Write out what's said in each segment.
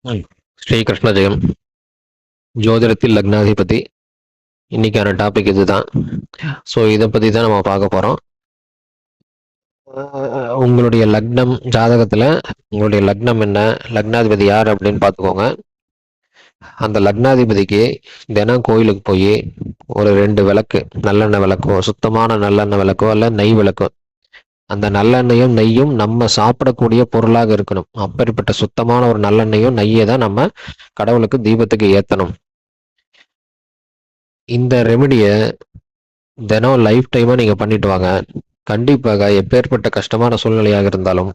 ம். ஸ்ரீ கிருஷ்ண ஜெயம். ஜோதிடத்தில் லக்னாதிபதி. இன்னைக்கான டாபிக் இதுதான். ஸோ இதை பற்றி தான் நம்ம பார்க்க போகிறோம். உங்களுடைய லக்னம் ஜாதகத்தில் உங்களுடைய லக்னம் என்ன, லக்னாதிபதி யார் அப்படின்னு பார்த்துக்கோங்க. அந்த லக்னாதிபதிக்கு தினம் கோயிலுக்கு போய் ஒரு 2 விளக்கு, நல்லெண்ணெய் விளக்கோ, சுத்தமான நல்லெண்ணெய் விளக்கோ இல்லை நெய் விளக்கோ, அந்த நல்லெண்ணெயும் நெய்யும் நம்ம சாப்பிடக்கூடிய பொருளாக இருக்கணும். அப்பேற்பட்ட சுத்தமான ஒரு நல்லெண்ணெயும் நெய்யை தான் நம்ம கடவுளுக்கு தீபத்துக்கு ஏற்றணும். இந்த ரெமெடியை தினம் லைஃப் டைமாக நீங்கள் பண்ணிட்டு வாங்க. கண்டிப்பாக எப்பேற்பட்ட கஷ்டமான சூழ்நிலையாக இருந்தாலும்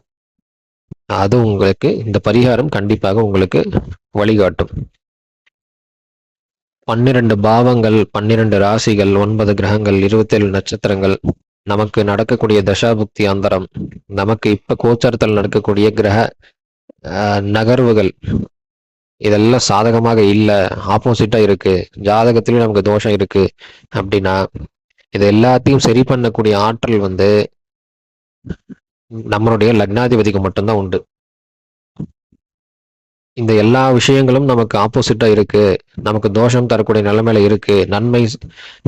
அது உங்களுக்கு, இந்த பரிகாரம் கண்டிப்பாக உங்களுக்கு வழிகாட்டும். 12 பாவங்கள், 12 ராசிகள், 9 கிரகங்கள், 27 நட்சத்திரங்கள், நமக்கு நடக்கக்கூடிய தசாபுக்தி அந்தரம், நமக்கு இப்ப கோச்சாரத்தில் நடக்கக்கூடிய கிரக நகர்வுகள், இதெல்லாம் சாதகமாக இல்லை, ஆப்போசிட்டா இருக்கு, ஜாதகத்திலும் நமக்கு தோஷம் இருக்கு அப்படின்னா இது எல்லாத்தையும் சரி பண்ணக்கூடிய ஆற்றல் நம்மளுடைய லக்னாதிபதிக்கு மட்டும்தான் உண்டு. இந்த எல்லா விஷயங்களும் நமக்கு ஆப்போசிட்டா இருக்கு, நமக்கு தோஷம் தரக்கூடிய நிலைமையில இருக்கு, நன்மை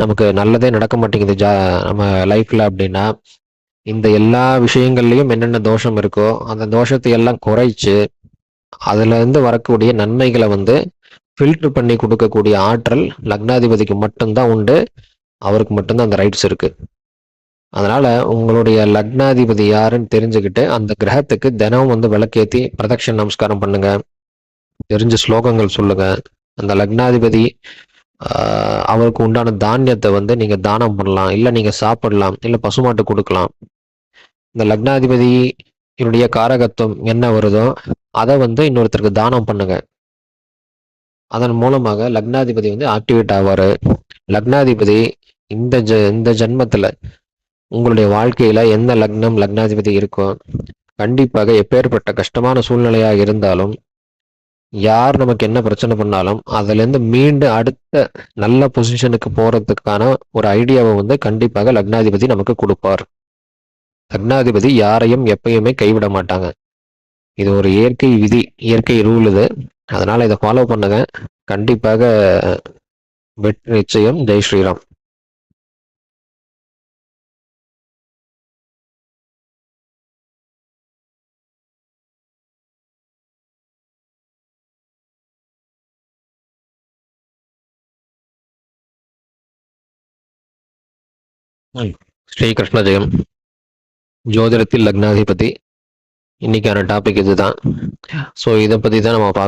நமக்கு நல்லதே நடக்க மாட்டேங்குது நம்ம லைஃப்ல அப்படின்னா, இந்த எல்லா விஷயங்கள்லயும் என்னென்ன தோஷம் இருக்கோ அந்த தோஷத்தை எல்லாம் குறைச்சு அதுல இருந்து வரக்கூடிய நன்மைகளை ஃபில்டர் பண்ணி கொடுக்கக்கூடிய ஆற்றல் லக்னாதிபதிக்கு மட்டும்தான் உண்டு. அவருக்கு மட்டும்தான் அந்த ரைட்ஸ் இருக்கு. அதனால உங்களுடைய லக்னாதிபதி யாருன்னு தெரிஞ்சுக்கிட்டு அந்த கிரகத்துக்கு தினம் விளக்கேத்தி பிரதட்சண நமஸ்காரம் பண்ணுங்க. தெரிஞ்ச ஸ்லோகங்கள் சொல்லுங்க. அந்த லக்னாதிபதி அவருக்கு உண்டான தானியத்தை நீங்க தானம் பண்ணலாம், இல்லை நீங்க சாப்பிடலாம், இல்லை பசுமாட்டு கொடுக்கலாம். இந்த லக்னாதிபதி என்னுடைய காரகத்துவம் என்ன வருதோ அதை இன்னொருத்தருக்கு தானம் பண்ணுங்க. அதன் மூலமாக லக்னாதிபதி ஆக்டிவேட் ஆவாரு. லக்னாதிபதி இந்த ஜென்மத்துல உங்களுடைய வாழ்க்கையில எந்த லக்னம் லக்னாதிபதி இருக்கோ கண்டிப்பாக எப்பேற்பட்ட கஷ்டமான சூழ்நிலையாக இருந்தாலும், யார் நமக்கு என்ன பிரச்சனை பண்ணாலும் அதுல இருந்து மீண்டு அடுத்த நல்ல பொசிஷனுக்கு போறதுக்கான ஒரு ஐடியாவை கண்டிப்பாக லக்னாதிபதி நமக்கு கொடுப்பார். லக்னாதிபதி யாரையும் எப்பயுமே கைவிட மாட்டாங்க. இது ஒரு இயற்கை விதி, இயற்கை ரூல் இது. அதனால இதை ஃபாலோ பண்ணுங்க. கண்டிப்பாக வெற்றி நிச்சயம். ஜெய் ஸ்ரீராம். ஸ்ரீ கிருஷ்ண ஜெயம். ஜோதிடத்தில் லக்னாதிபதி. இன்னைக்கான டாபிக் இதுதான். ஸோ இதை பற்றி தான் நம்ம பார்க்க